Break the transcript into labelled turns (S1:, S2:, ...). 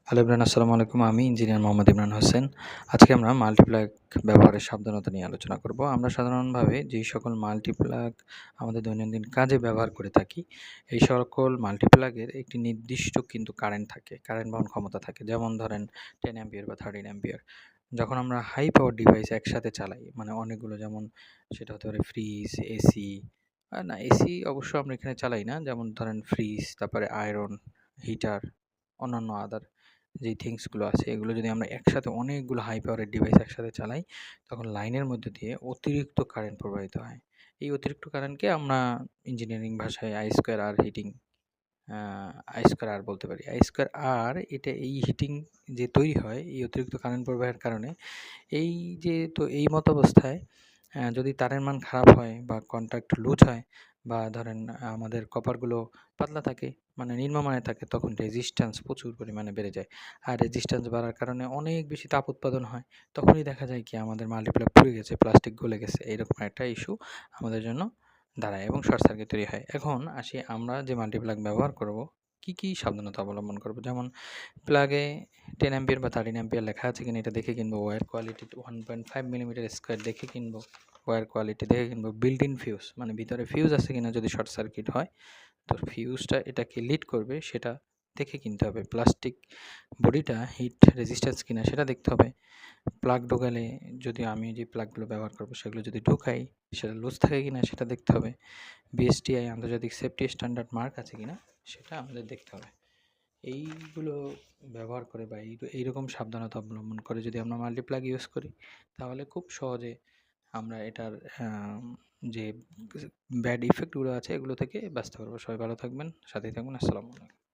S1: Hello everyone, আসসালামু আলাইকুম। আমি ইঞ্জিনিয়ার মোহাম্মদ ইমরান হোসেন। আজকে আমরা মাল্টিপ্লাগ ব্যবহারের সাবধানতা নিয়ে আলোচনা করব। আমরা সাধারণভাবে যেই সকল মাল্টিপ্লাগ আমাদের দৈনন্দিন কাজে ব্যবহার করে থাকি, এই সকল মাল্টিপ্লাগের একটি নির্দিষ্ট কিন্তু কারেন্ট থাকে, কারেন্ট বহন ক্ষমতা থাকে। যেমন ধরেন 10 অ্যাম্পিয়ার বা 13 অ্যাম্পিয়ার। যখন আমরা হাই পাওয়ার ডিভাইস একসাথে চালাই, মানে অনেকগুলো, যেমন সেটা হতে পারে ফ্রিজ, এসি। না, এসি অবশ্য আমরা এখানে চালাই না। যেমন ধরেন ফ্রিজ, তারপরে আয়রন, হিটার, অন্যান্য আদার যেই থিংসগুলো আছে, এগুলো যদি আমরা একসাথে অনেকগুলো হাই পাওয়ারের ডিভাইস একসাথে চালাই, তখন লাইনের মধ্যে দিয়ে অতিরিক্ত কারেন্ট প্রবাহিত হয়। এই অতিরিক্ত কারেন্টকে আমরা ইঞ্জিনিয়ারিং ভাষায় I square R heating, I square R বলতে পারি। আই স্কোয়ার আর এটা এই হিটিং যে তৈরি হয় এই অতিরিক্ত কারেন্ট প্রবাহের কারণে, এই যে তো এই মত অবস্থায় যদি তারের মান খারাপ হয় বা কন্ট্যাক্ট লুজ হয়, বা ধরেন আমাদের কপারগুলো পাতলা থাকে, মানে নিম্নমানের থাকে, তখন রেজিস্ট্যান্স প্রচুর পরিমাণে বেড়ে যায়। আর রেজিস্ট্যান্স বাড়ার কারণে অনেক বেশি তাপ উৎপাদন হয়। তখনই দেখা যায় কি আমাদের মাল্টিপ্লাগ পুড়ে গেছে, প্লাস্টিক গলে গেছে, এরকম একটা ইস্যু আমাদের জন্য দাঁড়ায় এবং শর্ট সার্কিট তৈরি হয়। এখন আসি আমরা যে মাল্টিপ্লাগ ব্যবহার করব, কী সাবধানতা অবলম্বন করব। যেমন প্লাগে 10 অ্যাম্পিয়ার বা 13 অ্যাম্পিয়ার লেখা আছে কিনা এটা দেখে কিনবো। ওয়্যার কোয়ালিটি 1.5 মিলিমিটার স্কোয়ার দেখে কিনবো। ওয়্যার কোয়ালিটি দেখে কিনবো। বিল্ট ইন ফিউজ, মানে ভিতরে ফিউজ আছে কিনা, যদি শর্ট সার্কিট হয় তো ফিউজটা এটাকে লিড করবে সেটা দেখে কিনতে হবে। প্লাস্টিক বডিটা হিট রেজিস্ট্যান্স কিনা সেটা দেখতে হবে। প্লাগ ঢোকালে, যদি আমি যে প্লাগগুলো ব্যবহার করবো সেগুলো যদি ঢোকাই, সেটা লুজ থাকে কিনা সেটা দেখতে হবে। বিএসটিআই আন্তর্জাতিক সেফটি স্ট্যান্ডার্ড মার্ক আছে কিনা সেটা আমাদের দেখতে হবে। এইগুলো ব্যবহার করে বা এইরকম সাবধানতা অবলম্বন করে যদি আমরা মাল্টিপ্লাগ ইউজ করি, তাহলে খুব সহজে আমরা এটার যে ব্যাড ইফেক্টগুলো আছে এগুলো থেকে বাঁচতে পারবো। সবাই ভালো থাকবেন, সাথেই থাকবেন। আসসালামু আলাইকুম।